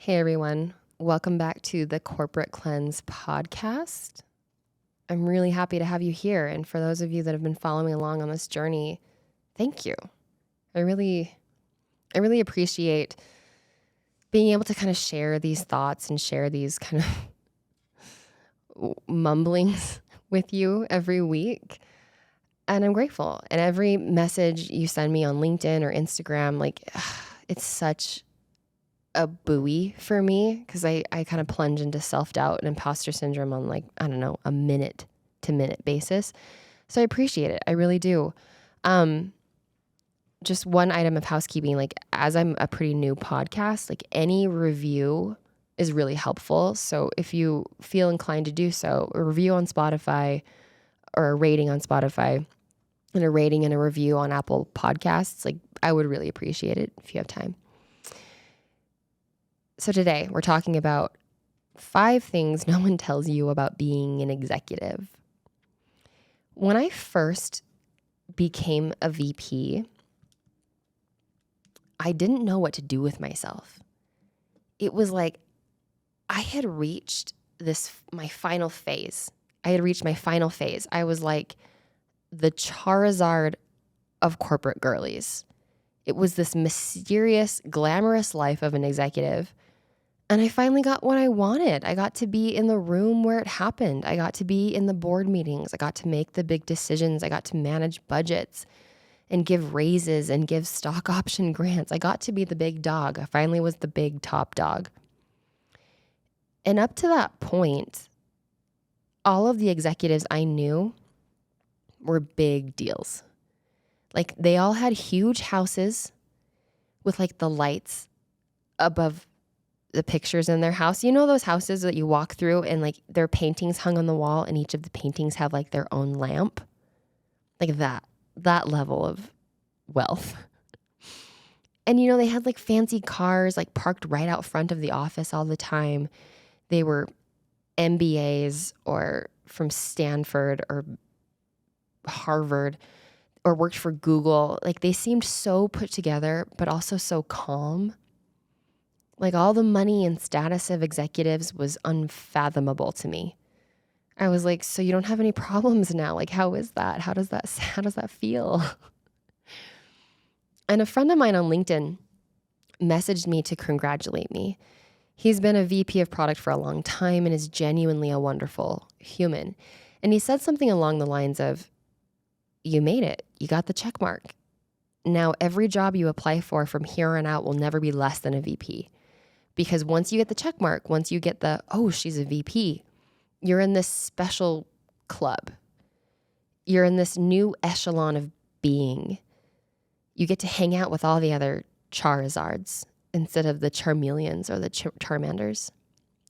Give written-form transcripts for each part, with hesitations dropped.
Hey everyone, welcome back to the Corporate Cleanse podcast. I'm really happy to have you here. And for those of you that have been following along on this journey, thank you. I really appreciate being able to kind of share these thoughts and share these kind of mumblings with you every week. And I'm grateful. And every message you send me on LinkedIn or Instagram, it's such a buoy for me because I kind of plunge into self-doubt and imposter syndrome on a minute to minute basis. So I appreciate it. I really do. Just one item of housekeeping, as I'm a pretty new podcast, any review is really helpful. So if you feel inclined to do so, a review on Spotify or a rating on Spotify and a rating and a review on Apple Podcasts, I would really appreciate it if you have time. So today we're talking about 5 things no one tells you about being an executive. When I first became a VP, I didn't know what to do with myself. It was like I had reached my final phase. I was like the Charizard of corporate girlies. It was this mysterious, glamorous life of an executive. And I finally got what I wanted. I got to be in the room where it happened. I got to be in the board meetings. I got to make the big decisions. I got to manage budgets and give raises and give stock option grants. I got to be the big dog. I finally was the big top dog. And up to that point, all of the executives I knew were big deals. They all had huge houses with the lights above the pictures in their house. You know those houses that you walk through and their paintings hung on the wall and each of the paintings have their own lamp? That level of wealth. And they had fancy cars parked right out front of the office all the time. They were MBAs or from Stanford or Harvard or worked for Google. They seemed so put together, but also so calm. All the money and status of executives was unfathomable to me. I was like, so you don't have any problems now? How is that? How does that feel? And a friend of mine on LinkedIn messaged me to congratulate me. He's been a VP of product for a long time and is genuinely a wonderful human. And he said something along the lines of, you made it. You got the check mark. Now, every job you apply for from here on out will never be less than a VP. Because once you get the check mark, once you get she's a VP, you're in this special club. You're in this new echelon of being. You get to hang out with all the other Charizards instead of the Charmeleons or the Charmanders.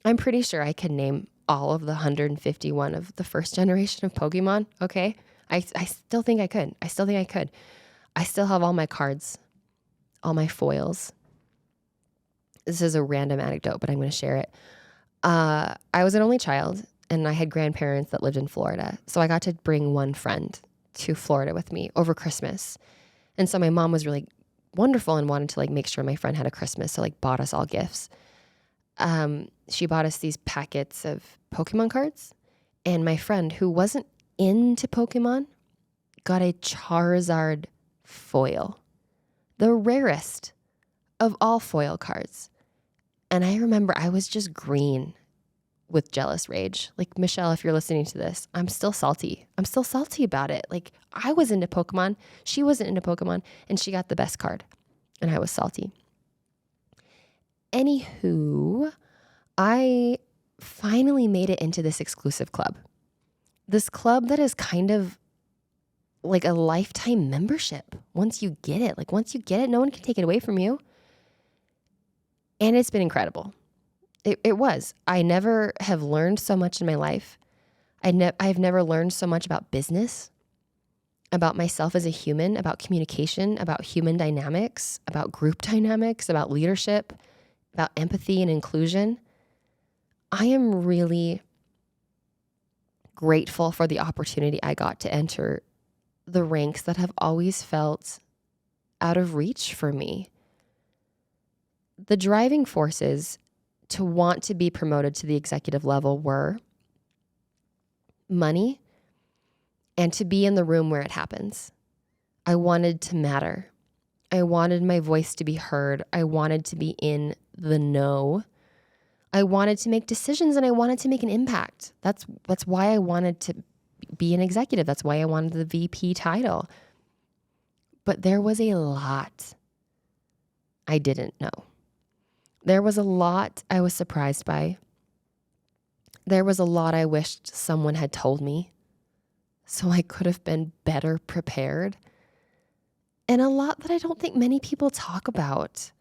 I'm pretty sure I could name all of the 151 of the first generation of Pokemon, okay? I still think I could. I still have all my cards, all my foils. This is a random anecdote, but I'm going to share it. I was an only child, and I had grandparents that lived in Florida. So I got to bring one friend to Florida with me over Christmas. And so my mom was really wonderful and wanted to make sure my friend had a Christmas. So bought us all gifts. She bought us these packets of Pokemon cards. And my friend, who wasn't into Pokemon, got a Charizard foil. The rarest of all foil cards. And I remember I was just green with jealous rage. Michelle, if you're listening to this, I'm still salty. I'm still salty about it. I was into Pokemon. She wasn't into Pokemon. And she got the best card. And I was salty. Anywho, I finally made it into this exclusive club. This club that is kind of like a lifetime membership. Once you get it, no one can take it away from you. And it's been incredible. It was. I never have learned so much in my life. I've never learned so much about business, about myself as a human, about communication, about human dynamics, about group dynamics, about leadership, about empathy and inclusion. I am really grateful for the opportunity I got to enter the ranks that have always felt out of reach for me. The driving forces to want to be promoted to the executive level were money and to be in the room where it happens. I wanted to matter. I wanted my voice to be heard. I wanted to be in the know. I wanted to make decisions and I wanted to make an impact. That's why I wanted to be an executive. That's why I wanted the VP title. But there was a lot I didn't know. There was a lot I was surprised by. There was a lot I wished someone had told me so I could have been better prepared. And a lot that I don't think many people talk about.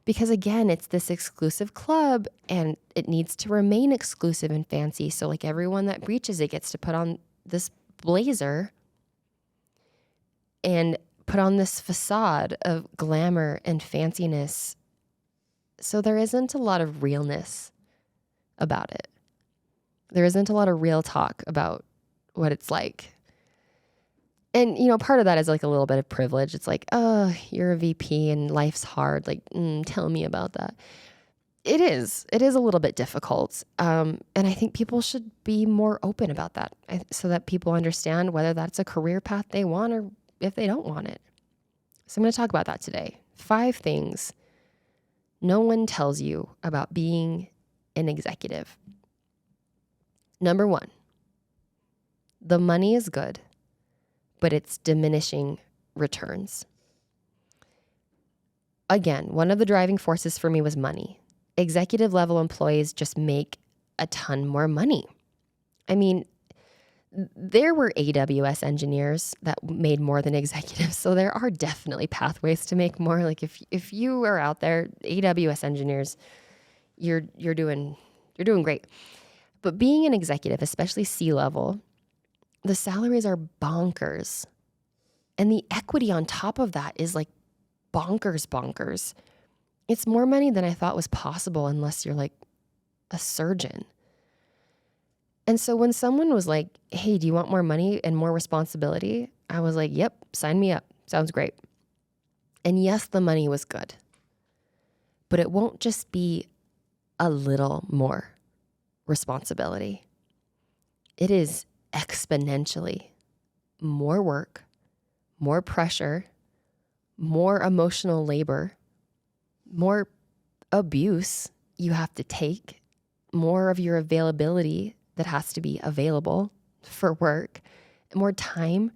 Because again, it's this exclusive club and it needs to remain exclusive and fancy. So like everyone that breaches it gets to put on this blazer and put on this facade of glamour and fanciness. So there isn't a lot of realness about it. There isn't a lot of real talk about what it's like. And, you know, part of that is like a little bit of privilege. It's like, oh, you're a VP and life's hard. Like, tell me about that. It is a little bit difficult. And I think people should be more open about that so that people understand whether that's a career path they want or if they don't want it. So I'm going to talk about that today. 5 things no one tells you about being an executive. Number 1, the money is good, but it's diminishing returns. Again, one of the driving forces for me was money. Executive level employees just make a ton more money. I mean, there were AWS engineers that made more than executives, so there are definitely pathways to make more. Like if you are out there, AWS engineers, you're doing great. But being an executive, especially C-level, the salaries are bonkers. And the equity on top of that is like bonkers. It's more money than I thought was possible unless you're like a surgeon. And so when someone was like, hey, do you want more money and more responsibility? I was like, yep, sign me up. Sounds great. And yes, the money was good. But it won't just be a little more responsibility. It is exponentially more work, more pressure, more emotional labor, more abuse you have to take, more of your availability that has to be available for work, more time.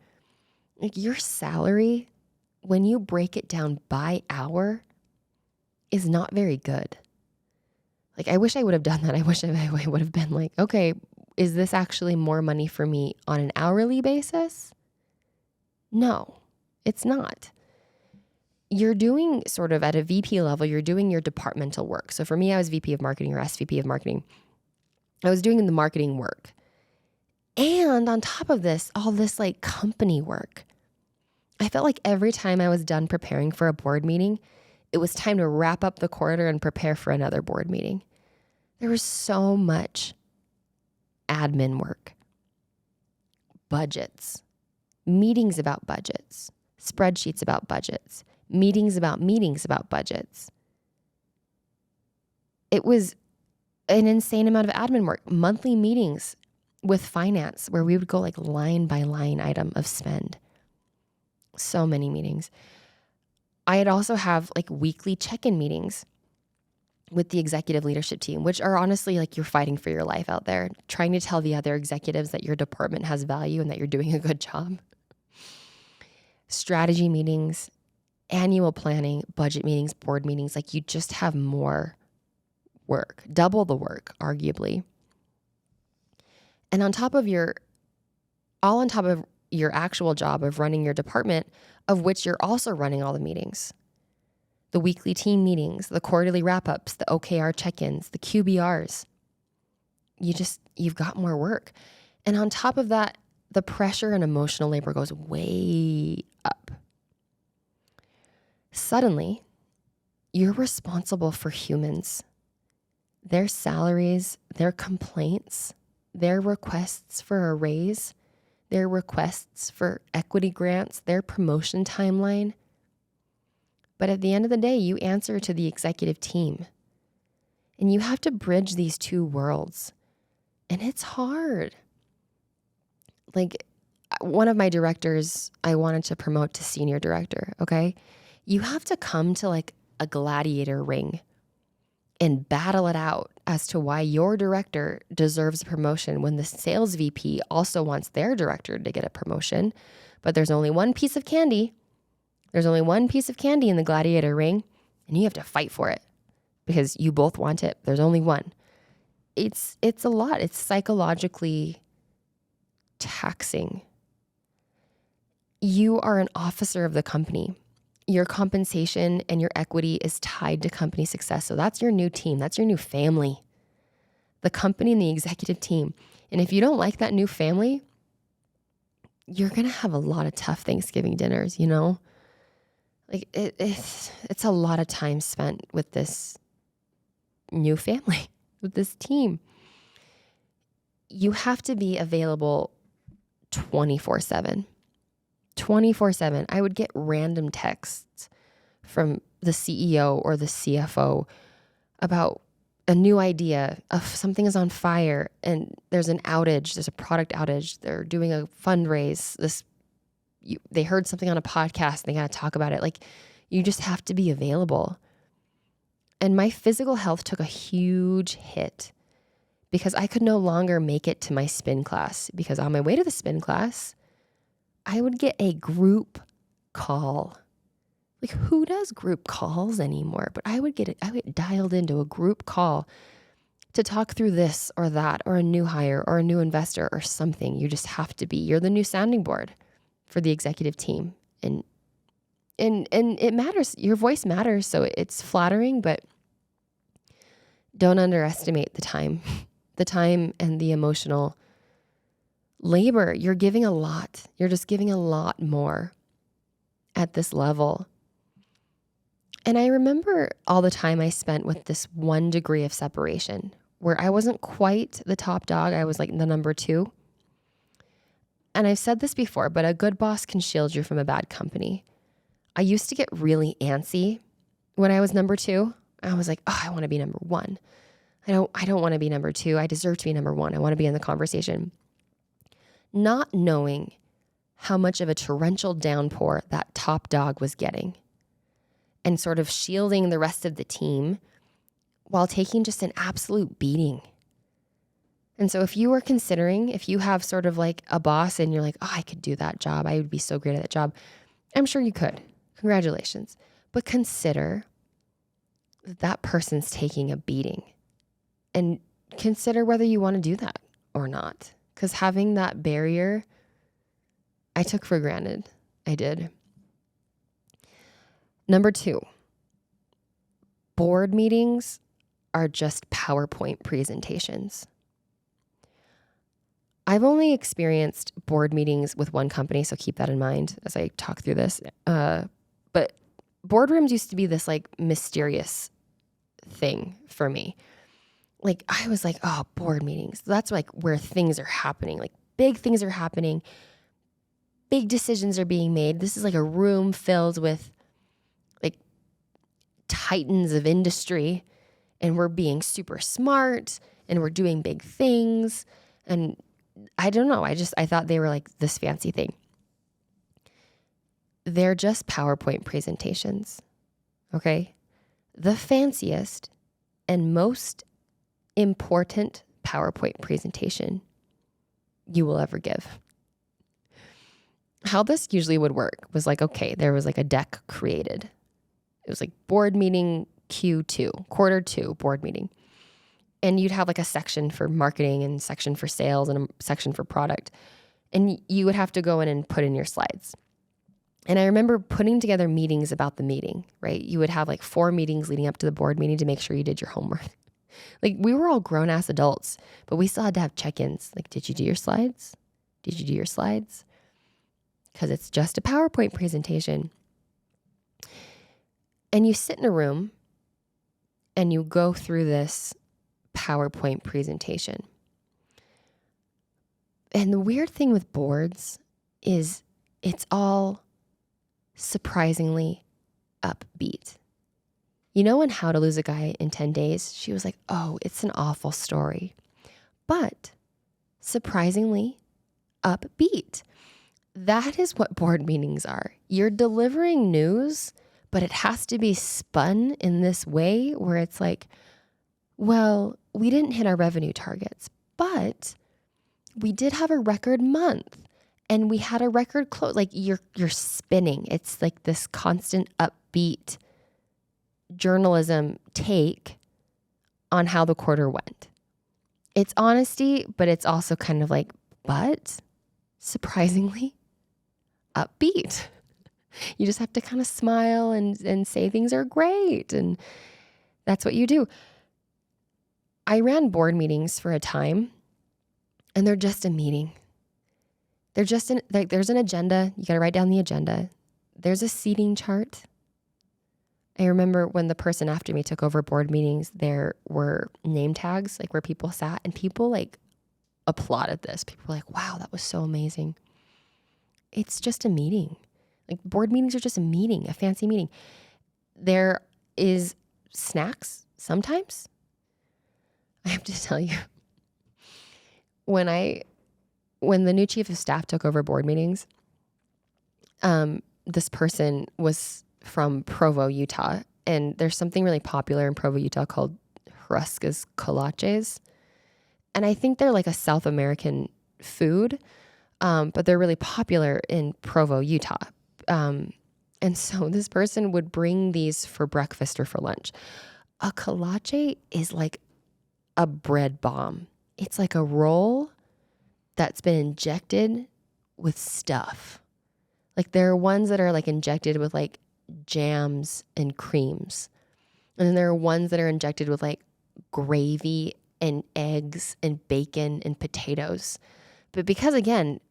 Like your salary, when you break it down by hour, is not very good. Like, I wish I would have done that. I wish I would have been like, okay, is this actually more money for me on an hourly basis? No, it's not. You're doing sort of at a VP level, you're doing your departmental work. So for me, I was VP of marketing or SVP of marketing. I was doing the marketing work. And on top of this, all this like company work. I felt like every time I was done preparing for a board meeting, it was time to wrap up the quarter and prepare for another board meeting. There was so much admin work, budgets, meetings about budgets, spreadsheets about budgets, meetings about budgets. It was an insane amount of admin work, monthly meetings with finance where we would go like line by line item of spend. So many meetings. I'd also have like weekly check-in meetings with the executive leadership team, which are honestly like you're fighting for your life out there, trying to tell the other executives that your department has value and that you're doing a good job. Strategy meetings, annual planning, budget meetings, board meetings, like you just have more work, double the work, arguably. And on top of your actual job of running your department, of which you're also running all the meetings, the weekly team meetings, the quarterly wrap-ups, the OKR check-ins, the QBRs. You've got more work. And on top of that, the pressure and emotional labor goes way up. Suddenly, you're responsible for humans, their salaries, their complaints, their requests for a raise, their requests for equity grants, their promotion timeline. But at the end of the day, you answer to the executive team. And you have to bridge these two worlds. And it's hard. Like, one of my directors, I wanted to promote to senior director, okay? You have to come to like a gladiator ring and battle it out as to why your director deserves a promotion when the sales VP also wants their director to get a promotion. But there's only one piece of candy. There's only one piece of candy in the gladiator ring, and you have to fight for it because you both want it. There's only one. It's a lot. It's psychologically taxing. You are an officer of the company. Your compensation and your equity is tied to company success. So that's your new team. That's your new family. The company and the executive team. And if you don't like that new family, you're going to have a lot of tough Thanksgiving dinners, you know? Like it's a lot of time spent with this new family, with this team. You have to be available 24/7. 24/7. I would get random texts from the CEO or the CFO about a new idea of something is on fire and there's an outage, there's a product outage, they're doing a fundraise, they heard something on a podcast and they got to talk about it. Like, you just have to be available. And my physical health took a huge hit because I could no longer make it to my spin class, because on my way to the spin class, I would get a group call. Like, who does group calls anymore? But I would get dialed into a group call to talk through this or that, or a new hire or a new investor or something. You just have to be. You're the new sounding board for the executive team. And it matters. Your voice matters. So it's flattering, but don't underestimate the time, the time and the emotional labor. You're giving a lot. You're just giving a lot more at this level. And I remember all the time I spent with this 1 degree of separation where I wasn't quite the top dog. I was like the number 2. And I've said this before, but a good boss can shield you from a bad company. I used to get really antsy when I was number 2. I was like, oh, I want to be number 1. I don't want to be number 2. I deserve to be number 1. I want to be in the conversation. Not knowing how much of a torrential downpour that top dog was getting and sort of shielding the rest of the team while taking just an absolute beating. And so if you have sort of like a boss and you're like, oh, I could do that job, I would be so great at that job, I'm sure you could. Congratulations. But consider that person's taking a beating, and consider whether you want to do that or not. Because having that barrier, I took for granted. I did. Number 2, board meetings are just PowerPoint presentations. I've only experienced board meetings with one company, so keep that in mind as I talk through this. But boardrooms used to be this like mysterious thing for me. Like, I was like, oh, board meetings. That's like where things are happening. Like, big things are happening. Big decisions are being made. This is like a room filled with like titans of industry, and we're being super smart and we're doing big things. And I don't know. I thought they were like this fancy thing. They're just PowerPoint presentations. Okay. The fanciest and most important PowerPoint presentation you will ever give. How this usually would work was like, okay, there was like a deck created. It was like board meeting Q2, quarter 2 board meeting. And you'd have like a section for marketing and section for sales and a section for product. And you would have to go in and put in your slides. And I remember putting together meetings about the meeting, right? You would have like 4 meetings leading up to the board meeting to make sure you did your homework. Like, we were all grown ass adults, but we still had to have check-ins. Like, did you do your slides? Did you do your slides? Because it's just a PowerPoint presentation. And you sit in a room and you go through this PowerPoint presentation. And the weird thing with boards is it's all surprisingly upbeat. You know, in How to Lose a Guy in 10 Days, she was like, oh, it's an awful story, but surprisingly upbeat. That is what board meetings are. You're delivering news, but it has to be spun in this way where it's like, well, we didn't hit our revenue targets, but we did have a record month and we had a record close. Like you're spinning. It's like this constant upbeat journalism take on how the quarter went. It's honesty, but it's also kind of like, but surprisingly upbeat. You just have to kind of smile and say things are great. And that's what you do. I ran board meetings for a time, and they're just a meeting. They're just there's an agenda. You got to write down the agenda. There's a seating chart. I remember when the person after me took over board meetings, there were name tags, like where people sat, and people like applauded this. People were like, wow, that was so amazing. It's just a meeting. Like board meetings are just a meeting, a fancy meeting. There is snacks sometimes. I have to tell you, when the new chief of staff took over board meetings, this person was from Provo, Utah, and there's something really popular in Provo, Utah called Huascas kolaches, and I think they're like a South American food, but they're really popular in Provo, Utah. And so this person would bring these for breakfast or for lunch. A kolache is like a bread bomb. It's like a roll that's been injected with stuff. Like there are ones that are like injected with like jams and creams. And then there are ones that are injected with like gravy and eggs and bacon and potatoes. But because again,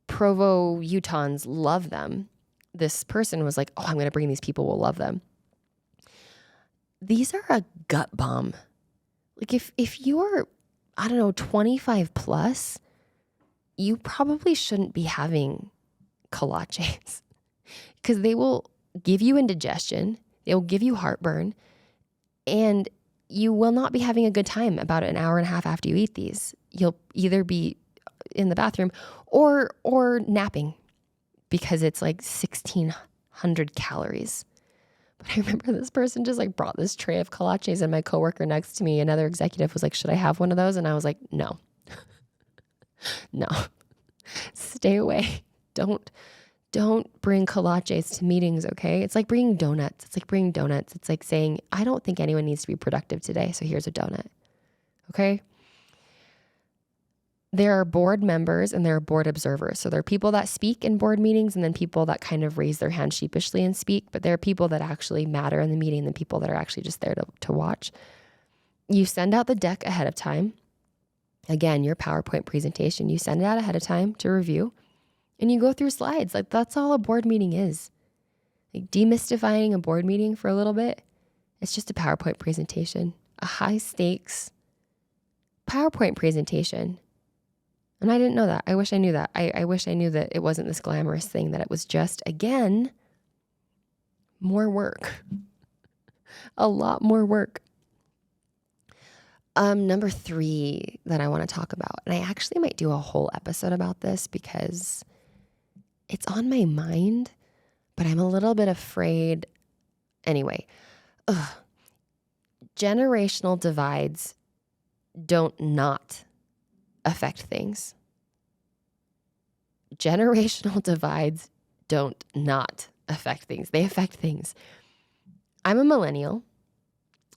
Provo Utahns love them, this person was like, oh, I'm going to bring these people will love them. These are a gut bomb. Like if you're, I don't know, 25 plus, you probably shouldn't be having kolaches because they will give you indigestion. They will give you heartburn, and you will not be having a good time about an hour and a half after you eat these. You'll either be in the bathroom or napping because it's like 1,600 calories. But I remember this person just like brought this tray of kolaches, and my coworker next to me, another executive, was like, should I have one of those? And I was like, no, no, stay away. Don't bring kolaches to meetings, okay? It's like bringing donuts. It's like saying, I don't think anyone needs to be productive today, so here's a donut, okay? There are board members and there are board observers. So there are people that speak in board meetings and then people that kind of raise their hand sheepishly and speak, but there are people that actually matter in the meeting and people that are actually just there to watch. You send out the deck ahead of time. Again, your PowerPoint presentation, you send it out ahead of time to review and you go through slides. Like that's all a board meeting is. Like demystifying a board meeting for a little bit, it's just a PowerPoint presentation, a high stakes PowerPoint presentation. And I didn't know that. I wish I knew that. I wish I knew that it wasn't this glamorous thing, that it was just, again, more work. A lot more work. Number 3 that I want to talk about, and I actually might do a whole episode about this because it's on my mind, but I'm a little bit afraid. Anyway, generational divides don't not affect things. Generational divides don't not affect things. They affect things. I'm a millennial.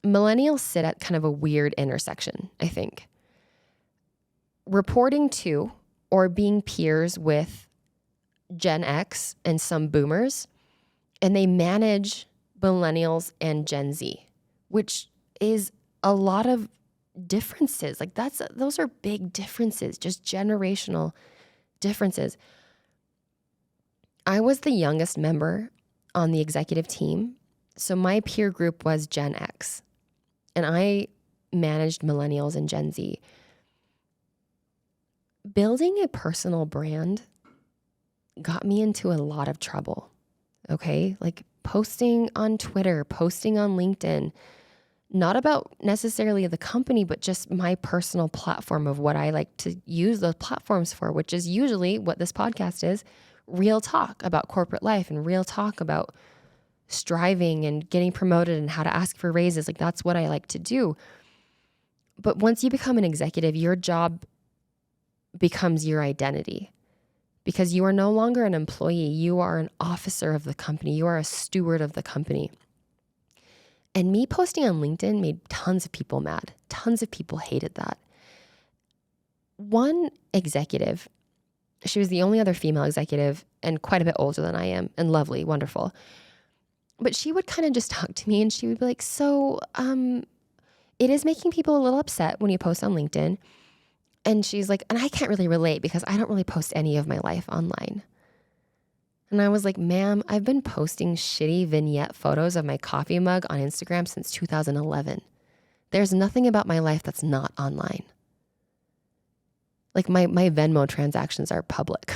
Millennials sit at kind of a weird intersection, I think. Reporting to or being peers with Gen X and some boomers, and they manage millennials and Gen Z, which is a lot of differences. Like those are big differences, just generational differences. I was the youngest member on the executive team, so my peer group was Gen X, and I managed millennials and Gen Z. Building a personal brand got me into a lot of trouble, okay? Like posting on Twitter, posting on LinkedIn, not about necessarily the company, but just my personal platform of what I like to use those platforms for, which is usually what this podcast is, real talk about corporate life and real talk about striving and getting promoted and how to ask for raises. Like that's what I like to do. But once you become an executive, your job becomes your identity because you are no longer an employee. You are an officer of the company. You are a steward of the company. And me posting on LinkedIn made tons of people mad. Tons of people hated that. One executive, she was the only other female executive and quite a bit older than I am and lovely, wonderful. But she would kind of just talk to me and she would be like, so it is making people a little upset when you post on LinkedIn. And she's like, and I can't really relate because I don't really post any of my life online. And I was like, ma'am, I've been posting shitty vignette photos of my coffee mug on Instagram since 2011. There's nothing about my life that's not online. Like my Venmo transactions are public.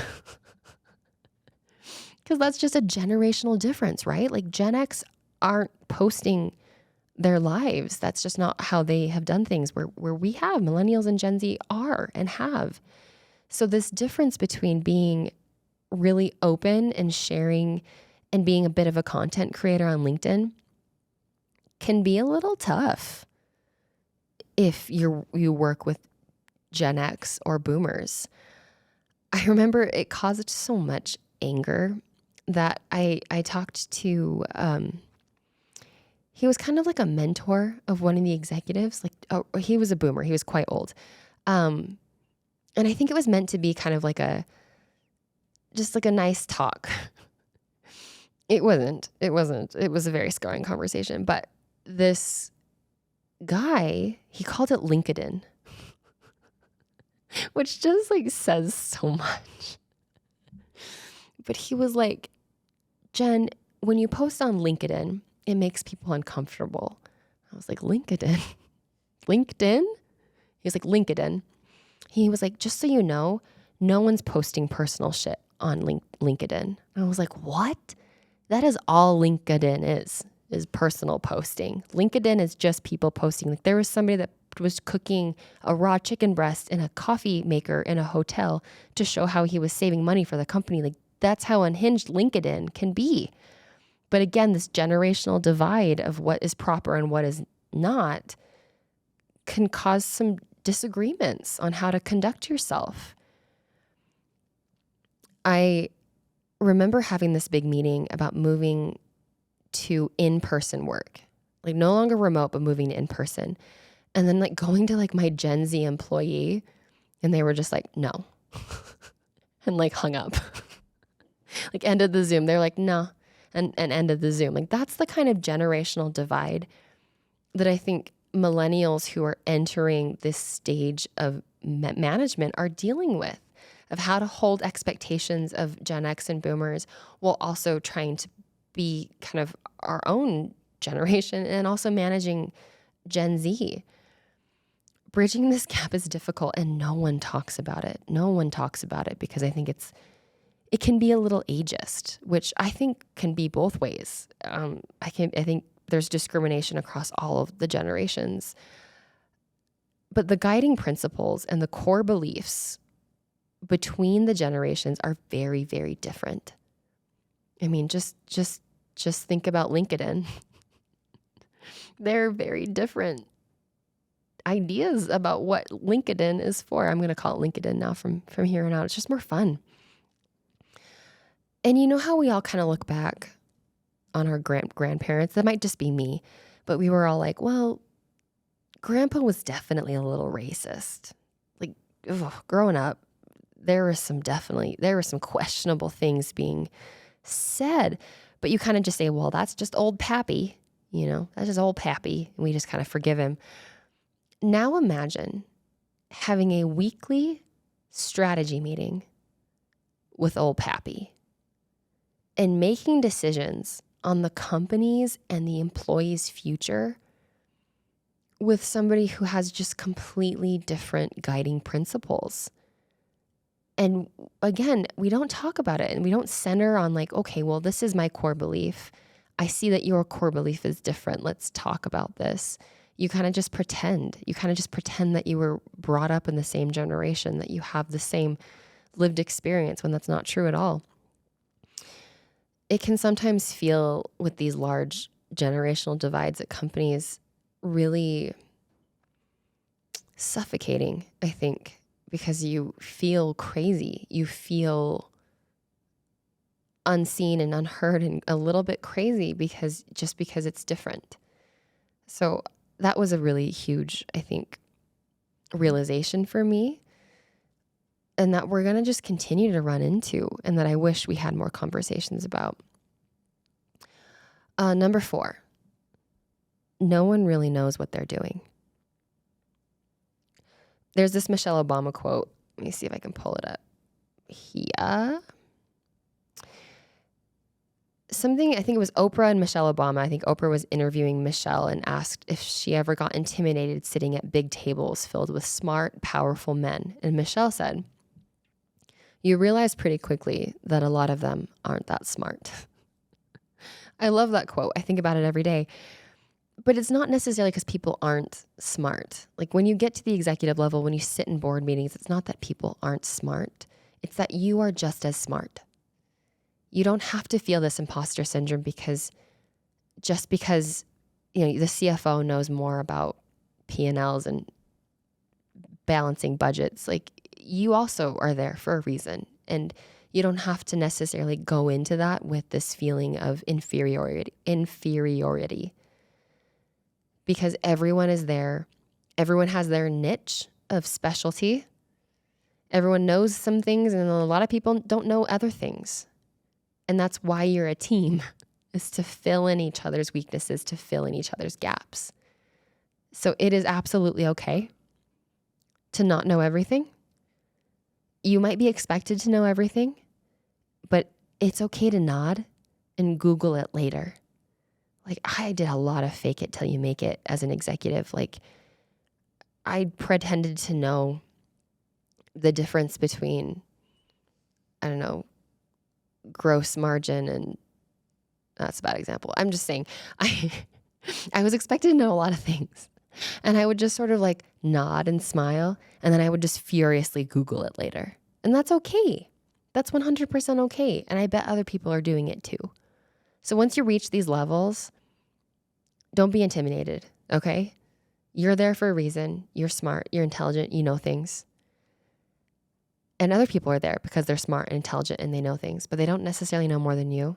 Because that's just a generational difference, right? Like Gen X aren't posting their lives. That's just not how they have done things where we have. Millennials and Gen Z are and have. So this difference between being really open and sharing and being a bit of a content creator on LinkedIn can be a little tough if you work with Gen X or boomers. I remember it caused so much anger that I talked to, he was kind of like a mentor of one of the executives. He was a boomer. He was quite old. And I think it was meant to be kind of like just like a nice talk. It wasn't. It was a very scarring conversation. But this guy, he called it LinkedIn, which just like says so much. But he was like, Jen, when you post on LinkedIn, it makes people uncomfortable. I was like, LinkedIn? LinkedIn? He was like, LinkedIn. He was like, just so you know, no one's posting personal shit on LinkedIn. And I was like, what? That is all LinkedIn is personal posting. LinkedIn is just people posting. Like there was somebody that was cooking a raw chicken breast in a coffee maker in a hotel to show how he was saving money for the company. Like that's how unhinged LinkedIn can be. But again, this generational divide of what is proper and what is not can cause some disagreements on how to conduct yourself. I remember having this big meeting about moving to in-person work, like no longer remote, but moving to in-person. And then like going to like my Gen Z employee and they were just like, no, and like hung up, like ended the Zoom. They're like, no, and ended the Zoom. Like that's the kind of generational divide that I think millennials who are entering this stage of management are dealing with, of how to hold expectations of Gen X and boomers while also trying to be kind of our own generation and also managing Gen Z. Bridging this gap is difficult and no one talks about it. No one talks about it because I think it can be a little ageist, which I think can be both ways. I think there's discrimination across all of the generations. But the guiding principles and the core beliefs between the generations are very, very different. I mean, just think about LinkedIn. They're very different ideas about what LinkedIn is for. I'm going to call it LinkedIn now from here on out. It's just more fun. And you know how we all kind of look back on our grandparents? That might just be me, but we were all like, well, grandpa was definitely a little racist. Like, growing up, there were some questionable things being said, but you kind of just say, well, that's just old Pappy, that's just old Pappy. And we just kind of forgive him. Now imagine having a weekly strategy meeting with old Pappy and making decisions on the company's and the employee's future with somebody who has just completely different guiding principles. And again, we don't talk about it and we don't center on like, okay, well, this is my core belief. I see that your core belief is different. Let's talk about this. You kind of just pretend. You kind of just pretend that you were brought up in the same generation, that you have the same lived experience when that's not true at all. It can sometimes feel with these large generational divides at companies really suffocating, I think, because you feel crazy. You feel unseen and unheard and a little bit crazy because it's different. So that was a really huge, I think, realization for me, and that we're going to just continue to run into, and that I wish we had more conversations about. Number 4, no one really knows what they're doing. There's this Michelle Obama quote. Let me see if I can pull it up here. Something, I think it was Oprah and Michelle Obama. I think Oprah was interviewing Michelle and asked if she ever got intimidated sitting at big tables filled with smart, powerful men. And Michelle said, "You realize pretty quickly that a lot of them aren't that smart." I love that quote. I think about it every day. But it's not necessarily because people aren't smart. Like when you get to the executive level, when you sit in board meetings, it's not that people aren't smart. It's that you are just as smart. You don't have to feel this imposter syndrome because the CFO knows more about P&Ls and balancing budgets. Like you also are there for a reason. And you don't have to necessarily go into that with this feeling of inferiority. Because everyone is there. Everyone has their niche of specialty. Everyone knows some things, and a lot of people don't know other things. And that's why you're a team, is to fill in each other's weaknesses, to fill in each other's gaps. So it is absolutely okay to not know everything. You might be expected to know everything, but it's okay to nod and Google it later. Like I did a lot of fake it till you make it as an executive. Like I pretended to know the difference between, I don't know, gross margin and that's a bad example. I'm just saying I was expected to know a lot of things, and I would just sort of like nod and smile, and then I would just furiously Google it later. And that's okay. That's 100% okay. And I bet other people are doing it too. So once you reach these levels, don't be intimidated, okay? You're there for a reason. You're smart, you're intelligent, you know things. And other people are there because they're smart and intelligent and they know things, but they don't necessarily know more than you.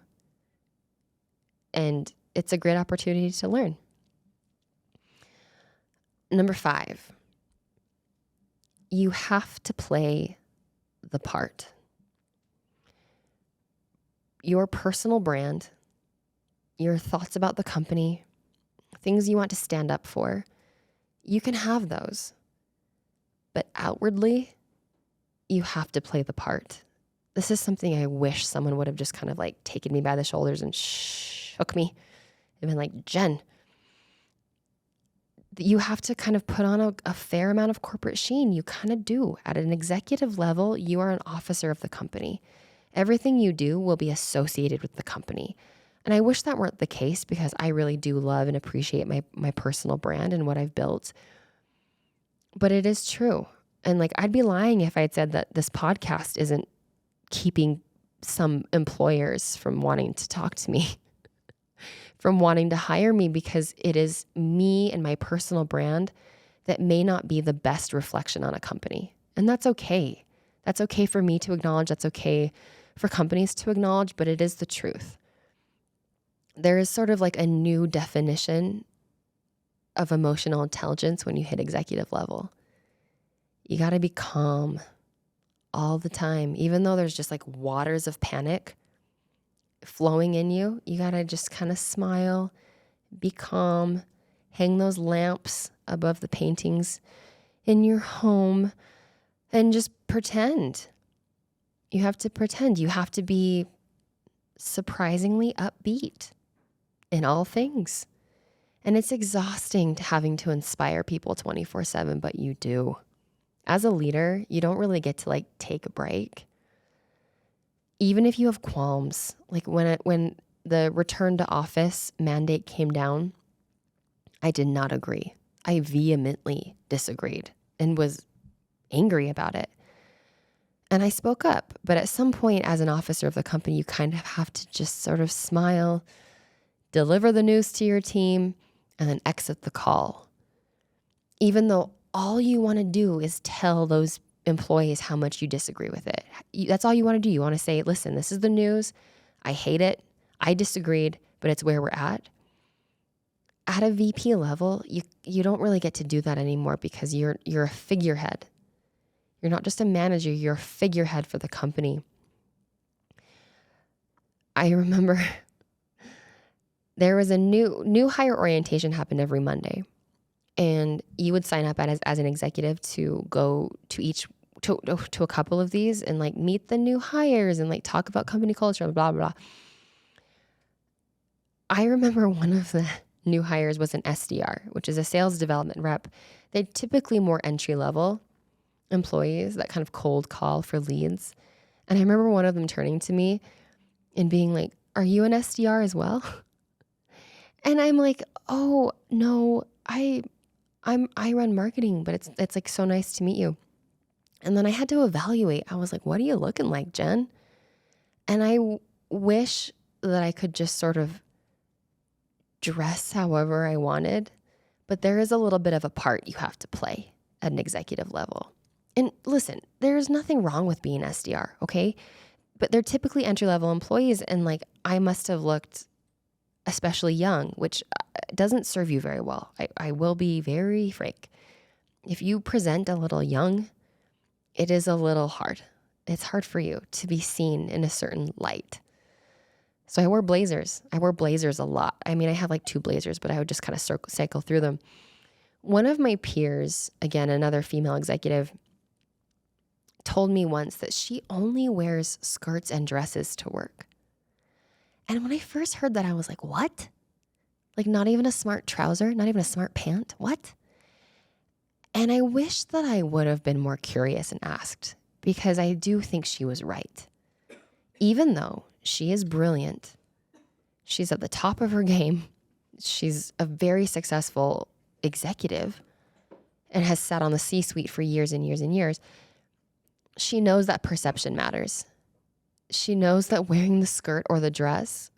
And it's a great opportunity to learn. Number 5, you have to play the part. Your personal brand, your thoughts about the company, things you want to stand up for, you can have those. But outwardly, you have to play the part. This is something I wish someone would have just kind of like taken me by the shoulders and shook me and been like, "Jen, you have to kind of put on a fair amount of corporate sheen." You kind of do. At an executive level, you are an officer of the company. Everything you do will be associated with the company. And I wish that weren't the case because I really do love and appreciate my personal brand and what I've built. But it is true. And like, I'd be lying if I'd said that this podcast isn't keeping some employers from wanting to talk to me, from wanting to hire me, because it is me and my personal brand that may not be the best reflection on a company. And that's okay. That's okay for me to acknowledge. That's okay for companies to acknowledge, but it is the truth. There is sort of like a new definition of emotional intelligence when you hit executive level. You got to be calm all the time. Even though there's just like waters of panic flowing in you, you got to just kind of smile, be calm, hang those lamps above the paintings in your home, and just pretend. You have to pretend. You have to be surprisingly upbeat in all things. And it's exhausting to having to inspire people 24/7, but you do. As a leader, you don't really get to like take a break. Even if you have qualms, like when the return to office mandate came down, I did not agree. I vehemently disagreed and was angry about it. And I spoke up. But at some point, as an officer of the company, you kind of have to just sort of smile, deliver the news to your team, and then exit the call. Even though all you want to do is tell those employees how much you disagree with it. That's all you want to do. You want to say, listen, this is the news. I hate it. I disagreed, but it's where we're at. At a VP level, you don't really get to do that anymore because you're a figurehead. You're not just a manager, you're a figurehead for the company. I remember there was a new hire orientation happened every Monday. And you would sign up as an executive to go to a couple of these and like meet the new hires and like talk about company culture, blah, blah, blah. I remember one of the new hires was an SDR, which is a sales development rep. They're typically more entry-level employees that kind of cold call for leads. And I remember one of them turning to me and being like, "Are you an SDR as well?" And I'm like, "Oh, no, I run marketing, but it's like so nice to meet you." And then I had to evaluate. I was like, "What are you looking like, Jen?" And I wish that I could just sort of dress however I wanted, but there is a little bit of a part you have to play at an executive level. And listen, there's nothing wrong with being SDR, okay? But they're typically entry-level employees, and like I must have looked especially young, which doesn't serve you very well. I will be very frank. If you present a little young, it is a little hard. It's hard for you to be seen in a certain light. So I wore blazers. I wore blazers a lot. I mean, I have like 2 blazers, but I would just kind of cycle through them. One of my peers, again, another female executive, told me once that she only wears skirts and dresses to work. And when I first heard that, I was like, what? Like not even a smart trouser, not even a smart pant? What? And I wish that I would have been more curious and asked, because I do think she was right. Even though she is brilliant, she's at the top of her game, she's a very successful executive and has sat on the C-suite for years and years and years, she knows that perception matters. She knows that wearing the skirt or the dress,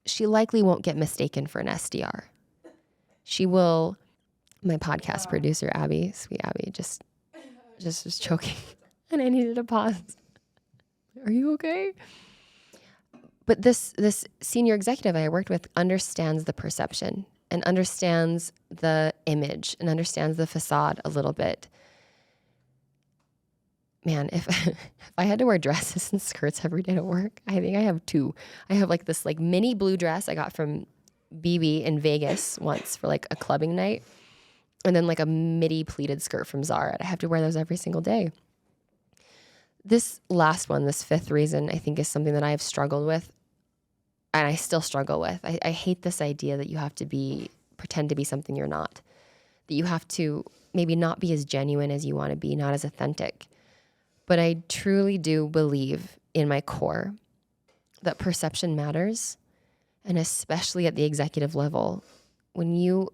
she likely won't get mistaken for an SDR. She will, my podcast producer, Abby, sweet Abby, just was choking and I needed a pause. Are you okay? But this senior executive I worked with understands the perception and understands the image and understands the facade a little bit. Man, if I had to wear dresses and skirts every day to work, I think I have 2. I have like this like mini blue dress I got from BB in Vegas once for like a clubbing night. And then like a midi pleated skirt from Zara. I have to wear those every single day. This last one, this 5th reason, I think is something that I have struggled with and I still struggle with. I hate this idea that you have to pretend to be something you're not. That you have to maybe not be as genuine as you want to be, not as authentic. But I truly do believe in my core that perception matters. And especially at the executive level, when you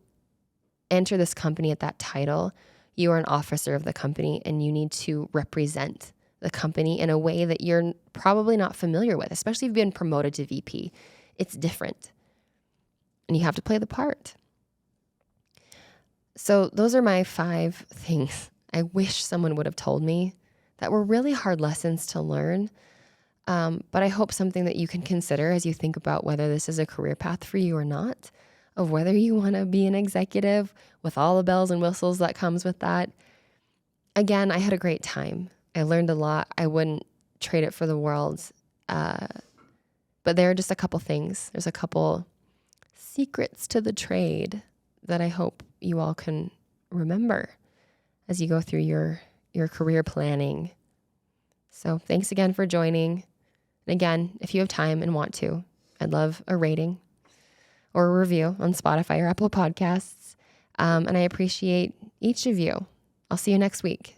enter this company at that title, you are an officer of the company and you need to represent the company in a way that you're probably not familiar with, especially if you've been promoted to VP. It's different. And you have to play the part. So those are my 5 things I wish someone would have told me that were really hard lessons to learn. But I hope something that you can consider as you think about whether this is a career path for you or not, of whether you want to be an executive with all the bells and whistles that comes with that. Again, I had a great time. I learned a lot. I wouldn't trade it for the world. But there are just a couple things. There's a couple secrets to the trade that I hope you all can remember as you go through your career planning. So thanks again for joining. And again, if you have time and want to, I'd love a rating or a review on Spotify or Apple Podcasts. And I appreciate each of you. I'll see you next week.